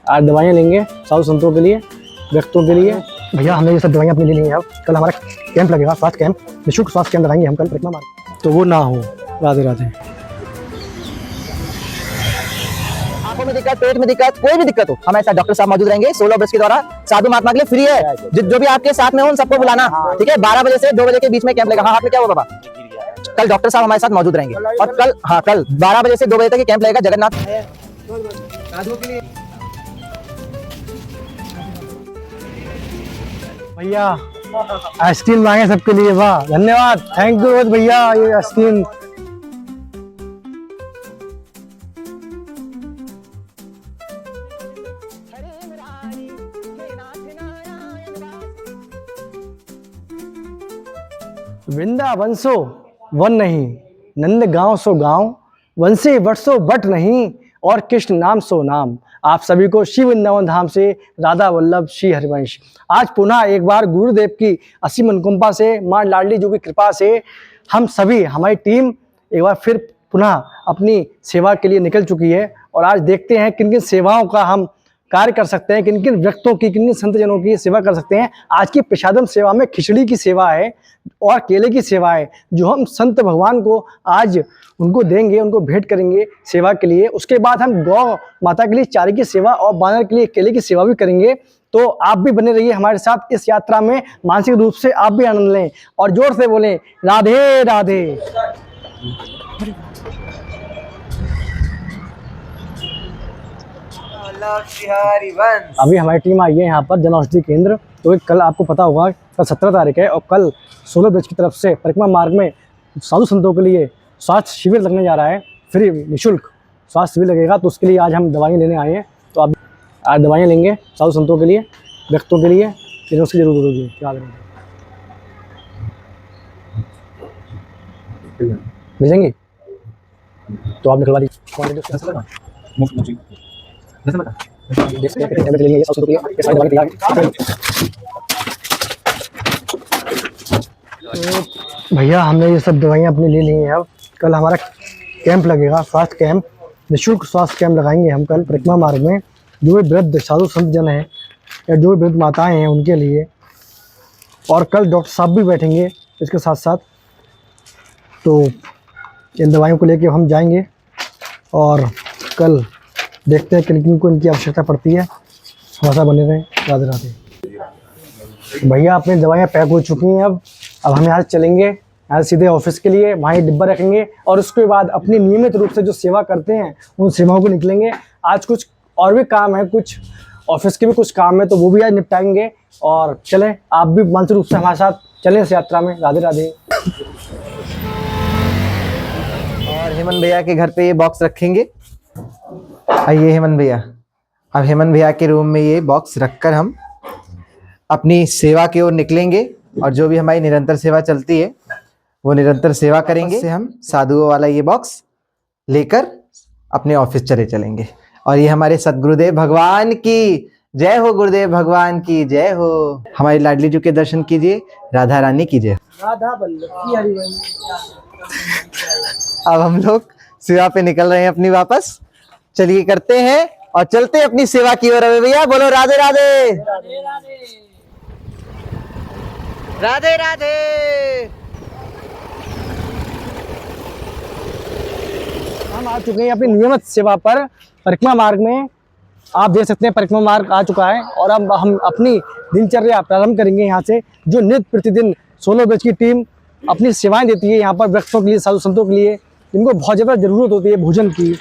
आज दवाइयाँ लेंगे साधु संतों के लिए, व्यक्तों के लिए। भैया हमने ये सब दवाइयाँ अपनी ले ली हैं। अब कल हमारा कैंप लगेगा, स्वास्थ्य कैंप, निःशुल्क स्वास्थ्य कैंप लगाएंगे हम कल परिक्रमा मार्ग, तो वो ना हो। राधे राधे। आंखों में दिक्कत, पेट में दिक्कत, कोई भी दिक्कत हो, हमारे साथ डॉक्टर साहब मौजूद रहेंगे। 16 बरस के द्वारा साधु महात्मा के लिए फ्री है। जो भी आपके साथ में हो उन सबको बुलाना, ठीक है। 12 बजे से 2 बजे के बीच में कैंप लगेगा। हाँ, हाथ में क्या हुआ बाबा? कल डॉक्टर साहब हमारे साथ मौजूद रहेंगे और कल 12 बजे से 2 बजे तक कैंप लगेगा जगन्नाथ। भैया आइसक्रीम लाएंगे सबके लिए, वाह धन्यवाद, थैंक यू रोहित भैया। ये आइसक्रीम वृंदावन सो वन नहीं, नंद गांव सो गांव, वन से बट सो बट नहीं, और कृष्ण नाम सो नाम। आप सभी को श्री वृंदावन धाम से राधा वल्लभ श्री हरिवंश। आज पुनः एक बार गुरुदेव की असीम अनुकंपा से, मां लाडली जी की कृपा से हम सभी, हमारी टीम एक बार फिर पुनः अपनी सेवा के लिए निकल चुकी है। और आज देखते हैं किन किन सेवाओं का हम कार्य कर सकते हैं, किन किन व्यक्तों की, किन किन संतजनों की सेवा कर सकते हैं। आज की प्रसादम सेवा में खिचड़ी की सेवा है और केले की सेवा है, जो हम संत भगवान को आज उनको देंगे, उनको भेंट करेंगे सेवा के लिए। उसके बाद हम गौ माता के लिए चारे की सेवा और बानर के लिए केले की सेवा भी करेंगे। तो आप भी बने रहिए हमारे साथ इस यात्रा में, मानसिक रूप से आप भी आनंद लें और जोर से बोलें राधे राधे। अभी हमारी टीम आई है यहाँ पर जन औषधि केंद्र। तो कल आपको पता होगा कल 17 तारीख है और कल 16 ब्रज की तरफ से परिक्रमा मार्ग में साधु संतों के लिए स्वास्थ्य शिविर लगने जा रहा है। फ्री निःशुल्क स्वास्थ्य शिविर लगेगा, तो उसके लिए आज हम दवाइयाँ लेने आए हैं। तो आप आज दवाइयाँ लेंगे साधु संतों के लिए, व्यक्तों के लिए, लेकिन उसकी जरूरत होगी। क्या मिलेंगी तो आप निकलवा दीजिए। भैया हमने ये सब दवाइयाँ अपनी ले ली हैं। अब कल हमारा कैंप लगेगा, स्वास्थ्य कैंप, निःशुल्क स्वास्थ्य कैंप लगाएंगे हम कल परिक्रमा मार्ग में। जो भी वृद्ध साधु संत जन हैं या जो भी वृद्ध माताएं हैं उनके लिए। और कल डॉक्टर साहब भी बैठेंगे इसके साथ साथ। तो इन दवाइयों को लेके हम जाएंगे और कल देखते हैं किन किन को इनकी आवश्यकता पड़ती है। हमेशा बने रहें। राधे राधे। भैया अपनी दवाइयाँ पैक हो चुकी हैं। अब हम यहाँ से चलेंगे, यहाँ से सीधे ऑफिस के लिए, वहाँ डिब्बा रखेंगे और उसके बाद अपनी नियमित रूप से जो सेवा करते हैं उन सेवाओं को निकलेंगे। आज कुछ और भी काम है, कुछ ऑफिस के भी कुछ काम है, तो वो भी आज निपटाएंगे। और चलें, आप भी मानसिक रूप से हमारे साथ चलें इस यात्रा में। राधे राधे। और हेमंत भैया के घर पे ये बॉक्स रखेंगे। आइए हेमंत भैया, अब हेमंत भैया के रूम में ये बॉक्स रखकर हम अपनी सेवा की ओर निकलेंगे। और जो भी हमारी निरंतर सेवा चलती है वो निरंतर सेवा करेंगे। से हम साधुओं वाला ये बॉक्स लेकर अपने ऑफिस चलेंगे। और ये हमारे सदगुरुदेव भगवान की जय हो, गुरुदेव भगवान की जय हो। हमारी लाडली जी के दर्शन कीजिए, राधा रानी की जय। राधा वल्लभ श्री हरिवंश। अब हम लोग सेवा पे निकल रहे हैं अपनी वापस। चलिए करते हैं और चलते हैं अपनी सेवा की ओर। भैया बोलो राधे राधे। राधे राधे। राधे राधे। हम आ चुके हैं अपनी नियमित सेवा पर परिक्रमा मार्ग में। आप देख सकते हैं परिक्रमा मार्ग आ चुका है और अब हम अपनी दिनचर्या प्रारंभ करेंगे यहाँ से। जो नित्य प्रतिदिन 16 ब्रज की टीम अपनी सेवाएं देती है यहाँ पर व्यक्तों के लिए, साधु संतों के लिए, जिनको बहुत ज़्यादा ज़रूरत होती है भोजन की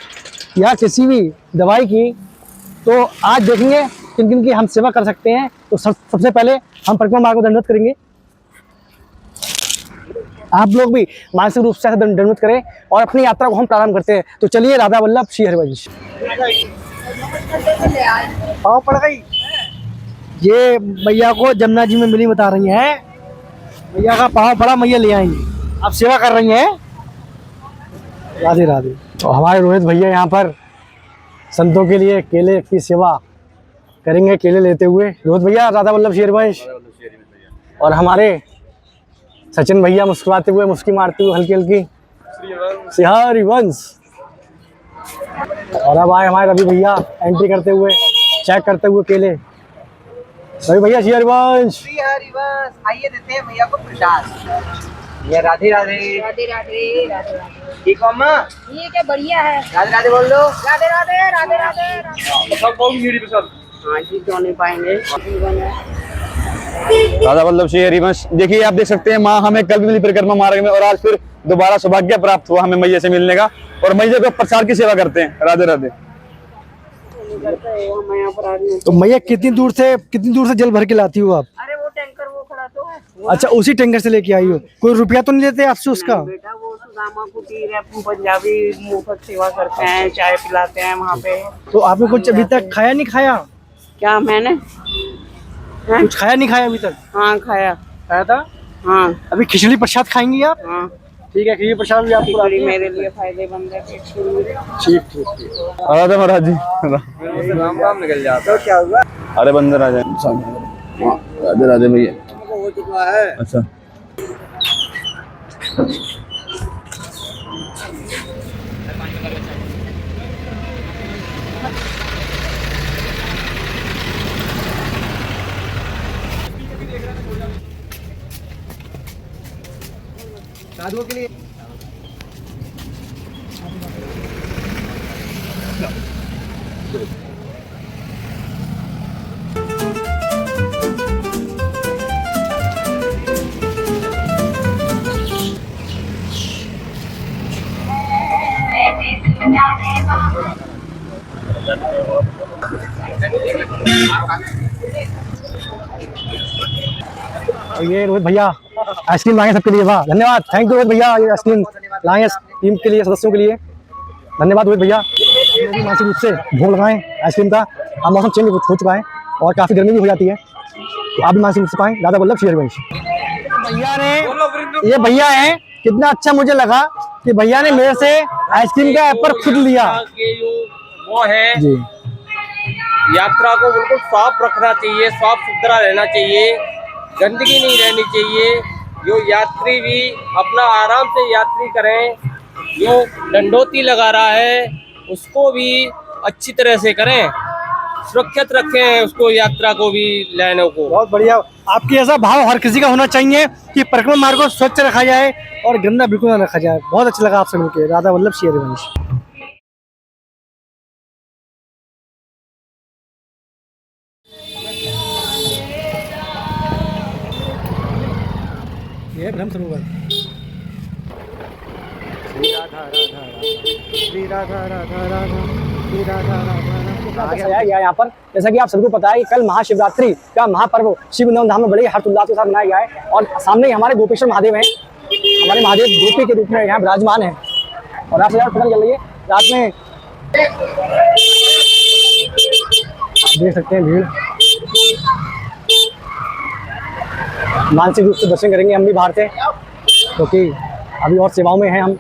या किसी भी दवाई की। तो आज देखेंगे किन किन की हम सेवा कर सकते हैं। तो सबसे पहले हम परिक्रमा मार्ग को दंडवत करेंगे। आप लोग भी मानसिक रूप से दंडवत करें और अपनी यात्रा को हम प्रारंभ करते हैं। तो चलिए राधा वल्लभ श्री हरिवंश। पाँव पड़ गई। ये मैया को जमुना जी में मिली बता रही हैं। मैया का पाँव पड़ा, मैया ले आएंगी। आप सेवा कर रही हैं। राधे राधे। तो हमारे रोहित भैया यहाँ पर संतों के लिए केले की सेवा करेंगे, केले लेते हुए। रोहित भैया राधा वल्लभ श्री हरिवंश। और हमारे सचिन भैया मुस्कुराते हुए, मुस्की मारते हुए हल्की हल्की श्री हरिवंश। और अब आए हमारे रवि भैया एंट्री करते हुए चेक करते हुए केले। अरे भैया जी हरिवंश। हरिवंश, आइए देते हैं भैया को प्रसाद। ये राधे राधे। राधे राधे राधे राधे। ठीक हो अम्मा? ये क्या बढ़िया है। राधे राधे बोल दो। राधे राधे राधे राधे। हाँ जी, क्यों नहीं पाएंगे। राधा वल्लभ श्री हरिवंश। देखिए आप देख सकते हैं माँ हमें कल भी मिली परिक्रमा मार्ग में और आज फिर दोबारा सौभाग्य प्राप्त हुआ हमें मैया से मिलने का और मैया को प्रसाद की सेवा करते हैं। राधे राधे। तो मैया कितनी दूर से जल भर के लाती हो आप? अरे वो टैंकर वो खड़ा तो है। अच्छा, उसी टैंकर से लेके आई हो? कोई रुपया तो नहीं लेते आपसे उसका? बेटा वो सुदामा कुटीर है, पंजाबी मुफ्त सेवा करते हैं, चाय पिलाते हैं वहाँ पे। तो आपने कुछ अभी तक खाया नहीं खाया? क्या मैंने कुछ खाया नहीं खाया अभी तक? हाँ खाया। खाया था? हाँ अभी खिचड़ी प्रसाद खाएंगी आप? हाँ। ठीक है, खिचड़ी प्रसाद भी आपको खिचड़ी खिलाती हैं। मेरे लिए फायदेमंद है। ठीक ठीक ठीक। राधे महाराज जी। राम राम निकल जाता है। तो क्या हुआ? अरे बंदर राजा। राधे राधे भैया। हो चुका है। अच्छा साधुओं के लिए और ये रोहित भैया आइसक्रीम लाए सबके लिए। वाह, धन्यवाद, थैंक यू रोहित भैया। ये आइसक्रीम लाए टीम के लिए, सदस्यों के लिए। धन्यवाद रोहित भैया। मानसिक रूप से भोग लगाएं आइसक्रीम का। अब मौसम चेंज हो चुका है और काफ़ी गर्मी भी हो जाती है, तो आप भी मानसिक रूप से पाएं। राधा वल्लभ श्री हरिवंश। भैया ने, ये भैया हैं, कितना अच्छा मुझे लगा कि भैया ने मेरे से आइसक्रीम का एपर खुद लिया। ये जो वो है जी, यात्रा को बिल्कुल साफ रखना चाहिए, साफ सुथरा रहना चाहिए, गंदगी नहीं रहनी चाहिए। जो यात्री भी अपना आराम से यात्री करें, जो डंडोती लगा रहा है उसको भी अच्छी तरह से करें, सुरक्षित रखें उसको, यात्रा को भी, लाइनों को। बहुत बढ़िया। आपके ऐसा भाव हर किसी का होना चाहिए कि परिक्रमा मार्ग को स्वच्छ रखा जाए और गंदा बिल्कुल ना रखा जाए। बहुत अच्छा लगा आपसे मिलकर। राधा वल्लभ श्री हरिवंश। ये ब्रह्म सरोवर। श्री राधा राधा श्री राधा राधा राधा श्री राधा राधा राधा। यहाँ पर जैसा कि आप सबको पता है कि कल महाशिवरात्रि का महापर्व शिवनवन धाम में बड़े हर्षोल्लास के साथ मनाया गया है और सामने ही हमारे गोपेश्वर महादेव हैं। हमारे महादेव गोपी के रूप में यहाँ विराजमान है और रात पता चल रही है। रात में आप देख सकते हैं भीड़। मानसिक रूप से दर्शन करेंगे हम भी बाहर से, क्योंकि अभी और सेवाओं में हैं हम,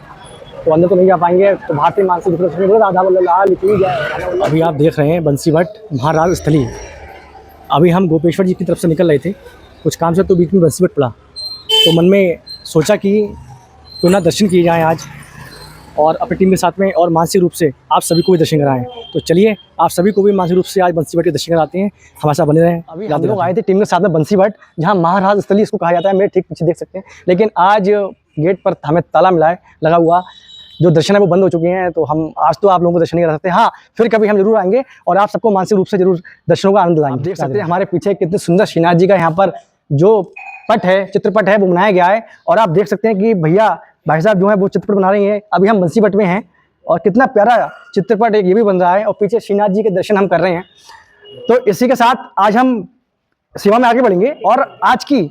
तो अंदर तो नहीं जा पाएंगे। तो बाहर से मानसिक रूप से दर्शन करेंगे। राधा वल्लभ लिखी जाए। अभी आप देख रहे हैं बंसीवट महाराज स्थली। अभी हम गोपेश्वर जी की तरफ से निकल रहे थे कुछ काम से, तो बीच में बंसीवट पड़ा, तो मन में सोचा कि क्यों ना दर्शन किए जाएँ आज और अपनी टीम के साथ में, और मानसिक रूप से आप सभी को भी दर्शन कराएं। तो चलिए आप सभी को भी मानसिक रूप से आज बंसीवट के दर्शन कराते हैं। हमारे साथ बने रहें। अभी हम लोग आए थे टीम के साथ में बंसीवट, जहां महाराज स्थली इसको कहा जाता है। मेरे ठीक पीछे देख सकते हैं, लेकिन आज गेट पर हमें ताला मिला है, लगा हुआ। जो दर्शन है वो बंद हो चुके हैं, तो हम आज तो आप लोगों को दर्शन नहीं करा सकते। हाँ, फिर कभी हम जरूर आएंगे और आप सबको मानसिक रूप से जरूर दर्शनों का आनंद लाएंगे। देख सकते हैं हमारे पीछे कितने सुंदर श्रीनाथ जी का यहाँ पर जो पट है, चित्रपट है, वो बनाया गया है। और आप देख सकते हैं कि भैया भाई साहब जो है वो चित्रपट बना रही हैं। अभी हम बंसीवट में हैं और कितना प्यारा चित्रपट एक ये भी बन रहा है और पीछे श्रीनाथ जी के दर्शन हम कर रहे हैं। तो इसी के साथ आज हम सेवा में आगे बढ़ेंगे और आज की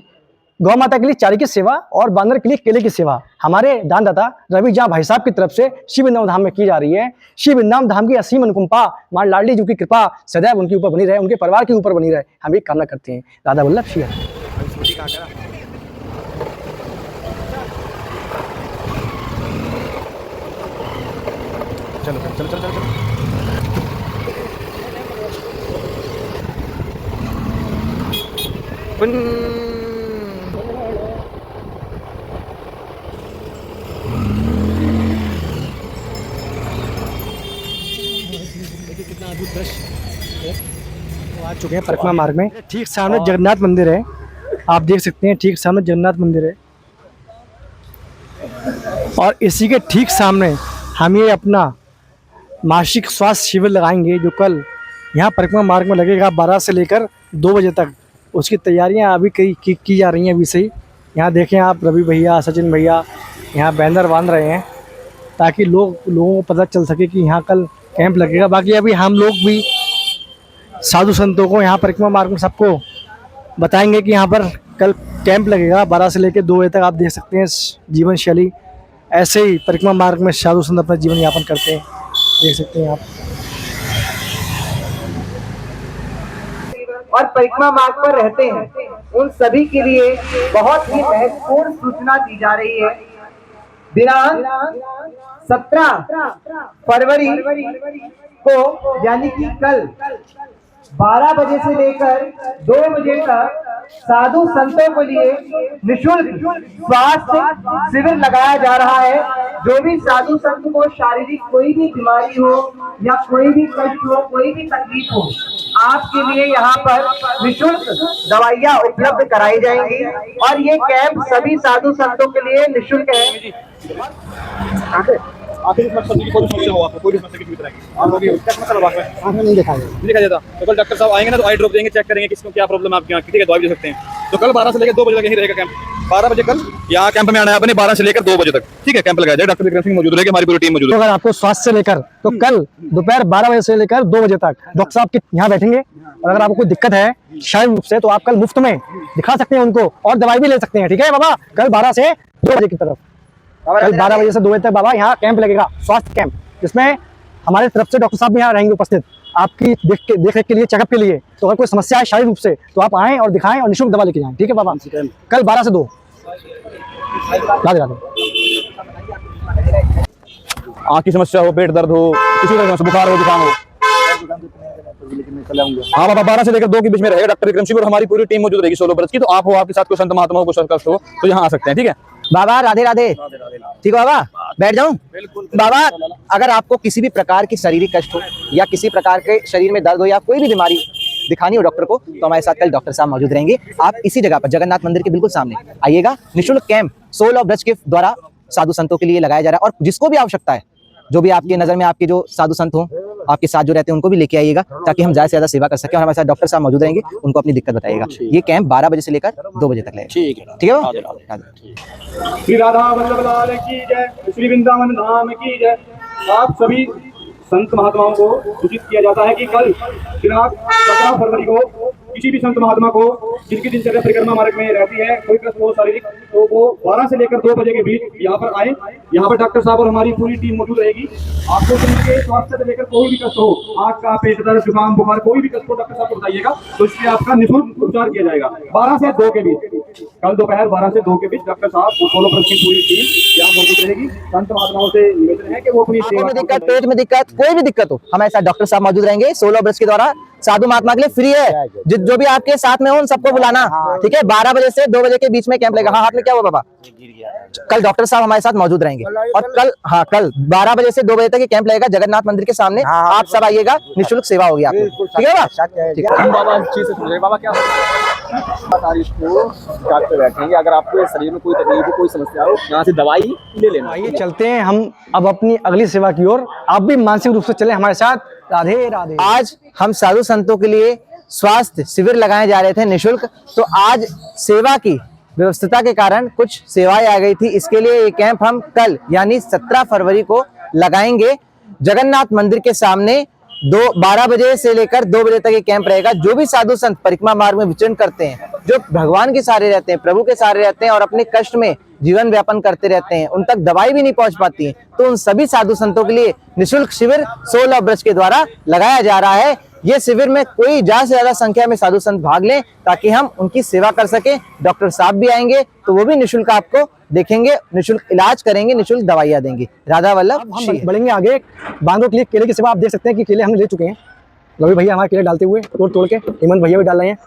गौ माता के लिए चारे की सेवा और बांदर के लिए केले की सेवा हमारे दानदाता रवि जहाँ भाई साहब की तरफ से शिव वृंदावन धाम में की जा रही है। शिव वृंदावन धाम की असीम अनुकंपा, मां लाडली जी की कृपा सदैव उनके ऊपर बनी रहे, उनके परिवार के ऊपर बनी रहे, हम ये कामना करते हैं। राधा वल्लभ श्री चलो चलो चलो चलो कितना अद्भुत दृश्य है। आ चुके हैं परिक्रमा मार्ग में। ठीक सामने जगन्नाथ मंदिर है, आप देख सकते हैं ठीक सामने जगन्नाथ मंदिर है। और इसी के ठीक सामने हम ये अपना मासिक स्वास्थ्य शिविर लगाएंगे जो कल यहाँ परिक्रमा मार्ग में लगेगा 12 से लेकर 2 बजे तक। उसकी तैयारियाँ अभी की जा रही हैं अभी से ही। यहाँ देखें आप, रवि भैया, सचिन भैया यहाँ बैनर बांध रहे हैं ताकि लोगों को पता चल सके कि यहाँ कल कैंप लगेगा। बाकी अभी हम लोग भी साधु संतों को यहाँ परिक्रमा मार्ग में सबको बताएंगे कि यहाँ पर कल कैंप लगेगा 12 से लेकर 2 बजे तक। आप देख सकते हैं जीवन शैली ऐसे ही परिक्रमा मार्ग में साधु संत अपना जीवन यापन करते हैं, देख सकते हैं आप। और परिक्रमा मार्ग पर रहते हैं उन सभी के लिए बहुत ही महत्वपूर्ण सूचना दी जा रही है। दिनांक 17 फरवरी को यानी कि कल 12 बजे से लेकर 2 बजे तक साधु संतों के लिए निःशुल्क स्वास्थ्य शिविर लगाया जा रहा है। जो भी साधु संत को शारीरिक कोई भी बीमारी हो या कोई भी कष्ट हो, कोई भी तकलीफ हो, आपके लिए यहाँ पर निःशुल्क दवाइयाँ उपलब्ध कराई जाएंगी। और ये कैंप सभी साधु संतों के लिए निःशुल्क है। आखिर इस सब्जी की कोई समस्या हो, आपको कोई समस्या की तरह की आप लोग क्या मतलब बात है आँख में नहीं दिखाई नहीं दिखाई देता, तो कल डॉक्टर साहब आएंगे ना तो आई ड्रॉप देंगे, चेक करेंगे किसको क्या प्रॉब्लम है आपके यहाँ, ठीक है, दवाई दे सकते हैं। तो कल 12 से लेकर 2 बजे तक यही रहेगा कैंप। 12 बजे कल यहाँ कैंप में आना है अपने, 12 से लेकर 2 बजे तक, ठीक है, कैंप लगाया जाए। डॉक्टर विक्रम सिंह मौजूद रहेगी, हमारी पूरी टीम मौजूद है। अगर आपको स्वास्थ्य से लेकर तो कल दोपहर 12 बजे से लेकर 2 बजे तक डॉक्टर साहब के यहाँ बैठेंगे। और अगर आपको कोई दिक्कत है शारीरिक रूप से तो आप कल मुफ्त में दिखा सकते हैं उनको और दवाई भी ले सकते हैं, ठीक है बाबा। कल 12 से 2 बजे की तरफ, कल 12 बजे से 2 बजे तक बाबा यहाँ कैंप लगेगा, स्वास्थ्य कैंप, जिसमें हमारे तरफ से डॉक्टर साहब भी यहाँ रहेंगे उपस्थित आपकी देख रेख के लिए, चेकअप के लिए। तो अगर कोई समस्या है शारीरिक रूप से तो आप आएं और दिखाएं और निःशुल्क दवा लेके जाएं, ठीक है बाबा। कल 12 से 2। राधे राधे। आँख की समस्या हो, पेट दर्द हो, किसी तरह का बुखार हो, जुकाम हो, हाँ बाबा 12 से लेकर 2 के बीच में रहेगा डॉक्टर विक्रम सिंह और हमारी पूरी टीम मौजूद रहेगी 16 बरस की। तो आप हो, आपके साथ कोई संत महात्मा हो, कोई कष्ट हो तो यहाँ आ सकते हैं, ठीक है बाबा। राधे राधे। ठीक है बाबा, बैठ जाऊं? बाबा, अगर आपको किसी भी प्रकार की शारीरिक कष्ट हो या किसी प्रकार के शरीर में दर्द हो या कोई भी बीमारी दिखानी हो डॉक्टर को, तो हमारे साथ कल डॉक्टर साहब मौजूद रहेंगे। आप इसी जगह पर जगन्नाथ मंदिर के बिल्कुल सामने आइएगा। निःशुल्क कैंप सोल ऑफ ब्रज के द्वारा साधु संतों के लिए लगाया जा रहा है। और जिसको भी आवश्यकता है, जो भी आपके नजर में आपके जो साधु संत हो, आपके साथ जो रहते हैं, उनको भी लेके आइएगा ताकि हम ज्यादा से ज्यादा सेवा कर सकें। और हमारे साथ डॉक्टर साहब मौजूद रहेंगे, उनको अपनी दिक्कत बताइएगा। ये कैंप 12 बजे से लेकर 2 बजे तक लगेगा, ठीक है, ठीक है। श्री राधा वल्लभ लाल की जय, श्री वृंदावन धाम की जय। आप सभी संत महात्माओं को सूचित किया जाता है कि कल दिनांक 17 फरवरी को किसी भी संत महात्मा को जिनकी दिनचर्या परिक्रमा मार्ग में रहती है, कोई कष्ट हो शारीरिक, तो वो 12 से लेकर 2 बजे के बीच यहाँ पर आए। यहाँ पर डॉक्टर साहब और हमारी पूरी टीम मौजूद रहेगी। आपको जिनके स्वास्थ्य से लेकर कोई भी कष्ट हो, आँख का, पेट दर्द, जुकाम, बुखार, कोई भी कष्ट हो, डॉक्टर साहब को बताइएगा तो इसलिए आपका निःशुल्क उपचार किया जाएगा 12 से 2 के बीच। कल दोपहर 12 से 2 के बीच डॉक्टर साहब 16 बरस की पूरी टीम यहाँ मौजूद रहेगी। संत महात्माओं से निवेदन है कि वो अपनी सेवा, दिक्कत, पेट में दिक्कत, कोई भी दिक्कत हो, हमारे साथ डॉक्टर साहब मौजूद रहेंगे। 16 ब्रज के द्वारा साधु महात्मा के लिए फ्री है। जो भी आपके साथ में हो उन सबको बुलाना, ठीक है। 12 बजे से 2 बजे के बीच में कैंप लगेगा। हाँ, हाथ में क्या हुआ बाबा? कल डॉक्टर साहब हमारे साथ मौजूद रहेंगे। और कल 12 बजे से 2 बजे तक ये कैंप लगेगा जगन्नाथ मंदिर के सामने। आप सब आइएगा, निःशुल्क सेवा होगी आपको, ठीक है बाबा? बाबा क्या तारीख को काट पे बैठेंगे, अगर आपको शरीर में कोई तकलीफ हो, कोई समस्या हो, यहाँ से दवाई ले लेना। आइए चलते हैं हम अब अपनी अगली सेवा की ओर। आप भी मानसिक रूप से चले हमारे साथ। राधे राधे। आज हम साधु संतों के लिए स्वास्थ्य शिविर लगाए जा रहे थे निःशुल्क। तो आज सेवा की व्यवस्था के कारण कुछ सेवाएं आ गई थी। इसके लिए ये कैंप हम कल यानी 17 फरवरी को लगाएंगे जगन्नाथ मंदिर के सामने। 12 बजे से लेकर 2 बजे तक ये कैंप रहेगा। जो भी साधु संत परिक्रमा मार्ग में विचरण करते हैं, जो भगवान के सहारे रहते हैं, प्रभु के सहारे रहते हैं और अपने कष्ट में जीवन व्यापन करते रहते हैं, उन तक दवाई भी नहीं पहुंच पाती है, तो उन सभी साधु संतों के लिए निःशुल्क शिविर सोल ऑफ ब्रज के द्वारा लगाया जा रहा है। ये शिविर में कोई ज्यादा से ज्यादा संख्या में साधु संत भाग लें ताकि हम उनकी सेवा कर सके। डॉक्टर साहब भी आएंगे तो वो भी निःशुल्क आपको देखेंगे, निःशुल्क इलाज करेंगे, निःशुल्क दवाइयाँ देंगे। राधा वल्लभ। हम बढ़ेंगे आगे। बांधों के लिए केले की सेवा आप देख सकते हैं कि केले हमने ले चुके हैं। रवि भैया हमारे केले डालते हुए तोड़ के, हेमंत भैया भी डाल रहे हैं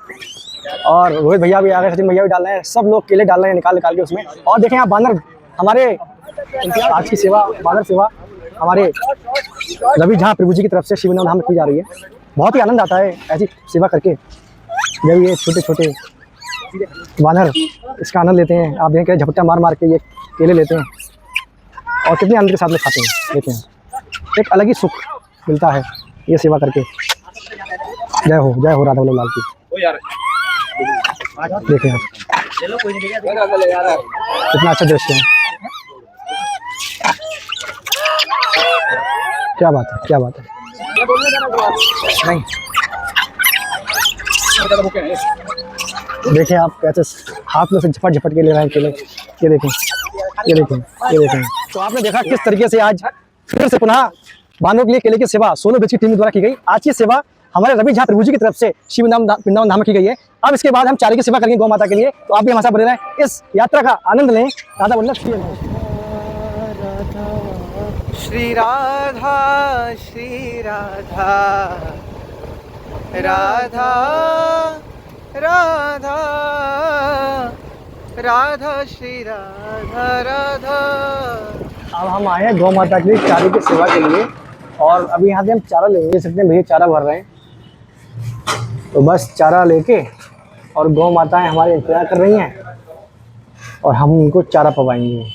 और रोहित भैया भी आ गए, सचिन भैया भी डाल रहे हैं। सब लोग केले डाल रहे हैं निकाल के उसमें। और देखें आप बानर हमारे आज की सेवा, बानर सेवा हमारे रवि झा प्रभु जी की तरफ से शिवनाम धाम में की जा रही है। बहुत ही आनंद आता है ऐसी सेवा करके, जब ये छोटे छोटे वानर इसका आनंद लेते हैं। आप देखें झपट्टा मार मार के ये केले लेते हैं और कितने आनंद के साथ में खाते हैं, लेते हैं। एक अलग ही सुख मिलता है ये सेवा करके। जय हो राधा वल्लभ लाल की। देखें आप कितना अच्छा दृश्य है। क्या बात है, क्या बात है। नहीं देखें आप कैसे हाथ में से झपट झपट के ले रहे हैं केले। ये देखें, ये देखें, ये देखें। तो आपने देखा किस तरीके से आज फिर से पुनः बानों के लिए केले की सेवा सोलो बेच की टीम द्वारा की गई। आज की सेवा हमारे रवि झा प्रभु जी की तरफ से शिव वृंदावन धाम में की गई है। अब इसके बाद हम चारे की सेवा करेंगे गौ माता के लिए। तो आप भी हमारे साथ बने रहें, इस यात्रा का आनंद लें। राधा वल्लभ श्री राधा श्री राधा राधा राधा राधा श्री राधा राधा। अब हम आए हैं गौ माता के लिए चारे की सेवा के लिए और अभी यहाँ से हम चारा लेंगे। देख सकते हैं भैया चारा भर रहे हैं। तो बस चारा लेके और गौ माताएं हमारे इंतजार कर रही हैं और हम उनको चारा पवाएंगे।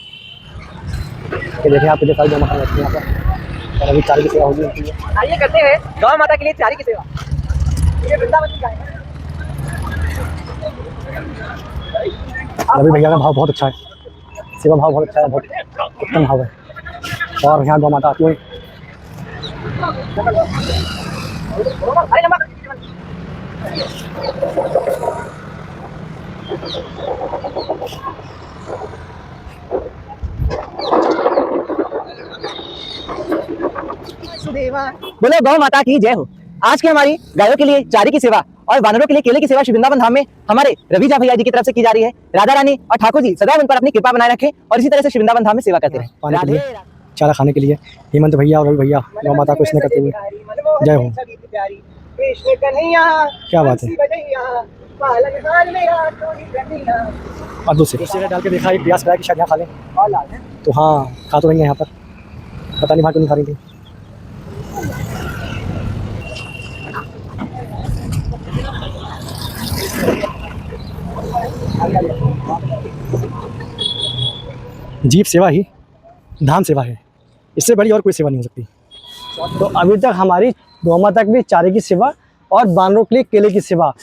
ये देखिए आप कितने सारे गौ माता रहती हैं यहाँ पर और अभी चारे की सेवा होगी उनकी। आइए करते हैं गौ माता के लिए चारे की सेवा। ये वृंदावन की गाय है। रवि भैया का भाव बहुत अच्छा है, सेवा भाव बहुत अच्छा है, बहुत उत्तम भाव है। और यहाँ गौ माता आती है। बोलो गौ माता की जय हो। आज की हमारी गायों के लिए चारे की सेवा और वानरों के लिए केले की सेवा श्री वृंदावन धाम में हमारे रवि झा भैया जी की तरफ से की जा रही है। राधा रानी और ठाकुर जी सदा उन पर अपनी कृपा बनाए रखें और इसी तरह से श्री वृंदावन धाम में सेवा करते पानी के लिए, रहे। चारा खाने के लिए हेमंत भैया और रवि भैया गौ माता को स्नेह करते हुए जय हो। क्या बात है। और दूसरे डाल के देखा एक प्यास की शायद यहाँ खा लें। तो हाँ खा तो रही है यहाँ पर, पता नहीं भाई क्यों नहीं खा रही थी। जीव सेवा ही धाम सेवा है, इससे बड़ी और कोई सेवा नहीं हो सकती। तो अभी तक हमारी गौ माता के लिए चारे की सेवा और बानरों के लिए केले की सेवा,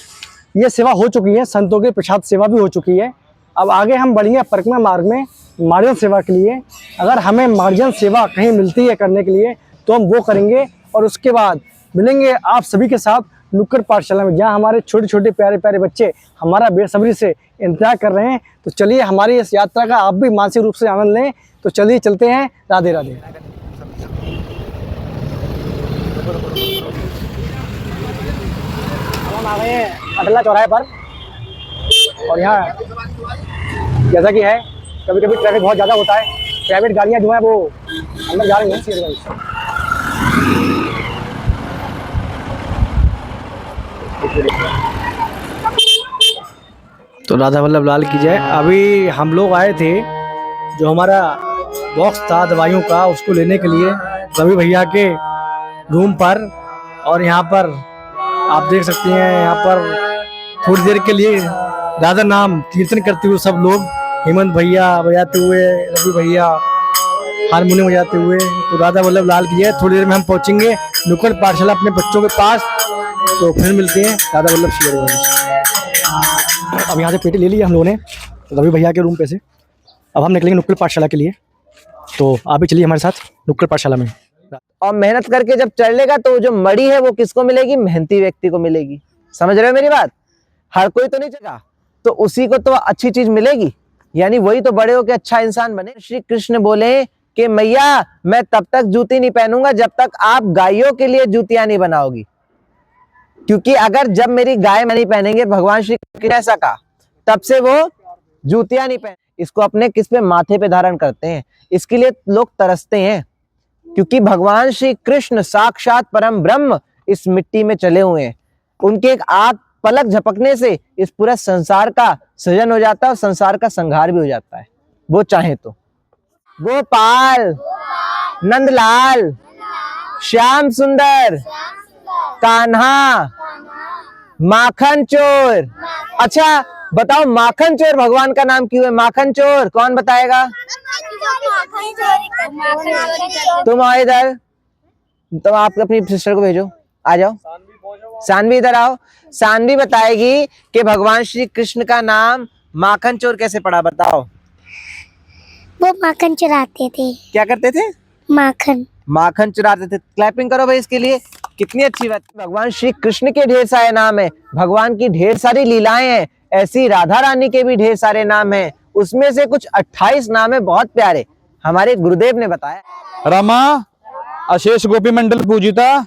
ये सेवा हो चुकी है। संतों के प्रसाद सेवा भी हो चुकी है। अब आगे हम बढ़ेंगे परिक्रमा मार्ग में मार्जन सेवा के लिए। अगर हमें मार्जन सेवा कहीं मिलती है करने के लिए तो हम वो करेंगे और उसके बाद मिलेंगे आप सभी के साथ नुक्कड़ पाठशाला में, जहाँ हमारे छोटे छोटे प्यारे प्यारे बच्चे हमारा बेसब्री से इंतजार कर रहे हैं। तो चलिए हमारी इस यात्रा का आप भी मानसिक रूप से आनंद लें। तो चलिए चलते हैं। राधे राधे। हम आ गए हैं अटला चौराहे पर और यहाँ जैसा कि है कभी कभी ट्रैफिक बहुत ज़्यादा होता है। प्राइवेट गाड़ियाँ जो हैं वो अंदर जा रही हैं। तो राधा वल्लभ लाल की जय। अभी हम लोग आए थे, जो हमारा बॉक्स था दवाइयों का उसको लेने के लिए रवि भैया के रूम पर। और यहाँ पर आप देख सकते हैं, यहाँ पर थोड़ी देर के लिए राधा नाम कीर्तन करते हुए सब लोग, हेमंत भैया बजाते हुए, रवि भैया हारमोनियम बजाते हुए। तो राधा वल्लभ लाल की जय। थोड़ी देर में हम पहुँचेंगे नुक्कड़ पाठशाला अपने बच्चों के पास। तो फिर मिलते हैं। राधा वल्लभ श्री हरि। अब यहाँ से पेटी ले ली हम लोगों ने रवि भैया के रूम पे से। अब हम निकलेंगे नुक्कड़ पाठशाला के लिए। तो आप भी चलिए हमारे साथ नुक्कड़ पाठशाला में। और मेहनत करके जब चढ़ लेगा तो जो मड़ी है वो किसको मिलेगी? मेहनती व्यक्ति को मिलेगी। समझ रहे हो मेरी बात? हर कोई तो नहीं चढ़ा, तो उसी को तो अच्छी चीज मिलेगी, यानी वही तो बड़े हो के अच्छा इंसान बने। श्री कृष्ण बोले कि मैया मैं तब तक जूती नहीं पहनूंगा जब तक आप गायों के लिए जूतियां नहीं बनाओगी, क्योंकि अगर जब मेरी गाय नहीं पहनेंगे, भगवान श्री कृष्ण ने ऐसा कहा, तब से वो जूतियां नहीं पहन। इसको अपने किस पे? माथे पे धारण करते हैं। इसके लिए लोग तरसते हैं, क्योंकि भगवान श्री कृष्ण साक्षात परम ब्रह्म इस मिट्टी में चले हुए हैं। उनके एक आंख पलक झपकने से इस पूरा संसार का सृजन हो जाता है और संसार का संहार भी हो जाता है, वो चाहे तो। गोपाल, नंदलाल, श्याम सुंदर, कान्हा, माखन चोर। अच्छा बताओ, माखन चोर भगवान का नाम क्यों है? माखन चोर कौन बताएगा? तुम आओ इधर, तुम आप अपनी सिस्टर को भेजो, आ जाओ। सानवी इधर आओ। सानवी बताएगी कि भगवान श्री कृष्ण का नाम माखन चोर कैसे पड़ा, बताओ। वो माखन चुराते थे। क्या करते थे? माखन माखन चुराते थे। क्लैपिंग करो भाई इसके लिए, कितनी अच्छी बात। भगवान श्री कृष्ण के ढेर सारे नाम है, भगवान की ढेर सारी लीलाएं हैं, ऐसी राधा रानी के भी ढेर सारे नाम हैं। उसमें से कुछ 28 नाम है बहुत प्यारे, हमारे गुरुदेव ने बताया। रमा अशेष गोपी मंडल पूजिता,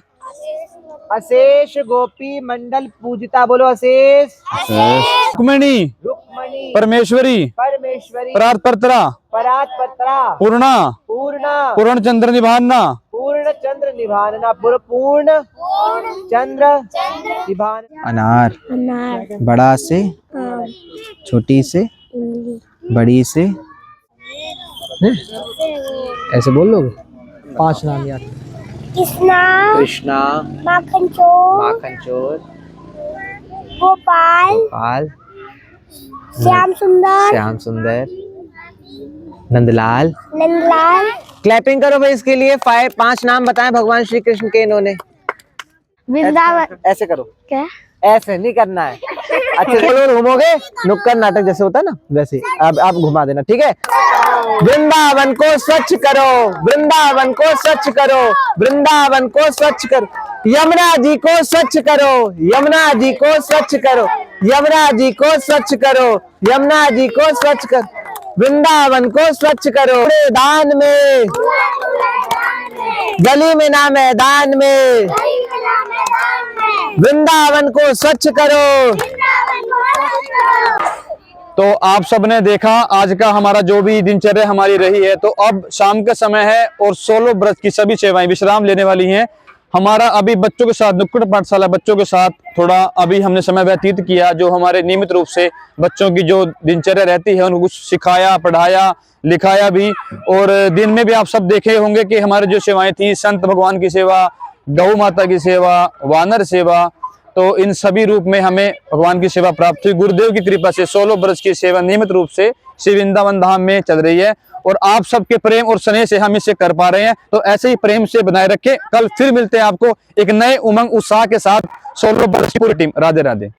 अशेष गोपी मंडल पूजिता, बोलो अशेष। रुक्मिणी रुक्मणी, परमेश्वरी, परमेश्वरी, परात्परा, परात्परा, पूर्णा, पूर्णा, पूर्ण चंद्र निभाना, पूर्ण चंद्र निभानना, पूर्ण चंद्र निभान। अनार, अनार, बड़ा से, आम, छोटी से, इमली, बड़ी से, ऐसे बोल लो। 5 नाम याद। कृष्णा, कृष्णा, माखन चोर, माखन चोर, गोपाल, गोपाल, श्याम सुंदर, श्याम सुंदर, नंदलाल। नंदलाल, क्लैपिंग करो भाई इसके लिए। 5 नाम बताएं भगवान श्री कृष्ण के इन्होंने। वृंदावन। ऐसे करो, क्या? ऐसे नहीं करना है। अच्छे से घूमोगे, नुक्कड़ नाटक जैसे होता है ना, वैसे अब आप घुमा देना, ठीक है। वृंदावन को स्वच्छ करो, वृंदावन को स्वच्छ करो, वृंदावन को स्वच्छ करो, यमुना जी को स्वच्छ करो, यमुना जी को स्वच्छ करो, यमुना जी को स्वच्छ करो, यमुना जी को स्वच्छ करो, वृंदावन को स्वच्छ करो। दान में, गली में ना मैदान में, वृंदावन को स्वच्छ करो। तो आप सबने देखा आज का हमारा जो भी दिनचर्या हमारी रही है। तो अब शाम का समय है और 16 व्रत की सभी सेवाएं विश्राम लेने वाली हैं। हमारा अभी बच्चों के साथ, नुक्कड़ पाठशाला बच्चों के साथ थोड़ा अभी हमने समय व्यतीत किया, जो हमारे नियमित रूप से बच्चों की जो दिनचर्या रहती है उनको कुछ सिखाया, पढ़ाया, लिखाया भी। और दिन में भी आप सब देखे होंगे कि हमारी जो सेवाएं थी, संत भगवान की सेवा, गौ माता की सेवा, वानर सेवा, तो इन सभी रूप में हमें भगवान की सेवा प्राप्त हुई। गुरुदेव की कृपा से 16 वर्ष की सेवा नियमित रूप से श्री वृंदावन धाम में चल रही है और आप सबके प्रेम और स्नेह से हम इसे कर पा रहे हैं। तो ऐसे ही प्रेम से बनाए रखें। कल फिर मिलते हैं आपको एक नए उमंग उत्साह के साथ। 16 वर्ष की पूरी टीम। राधे राधे।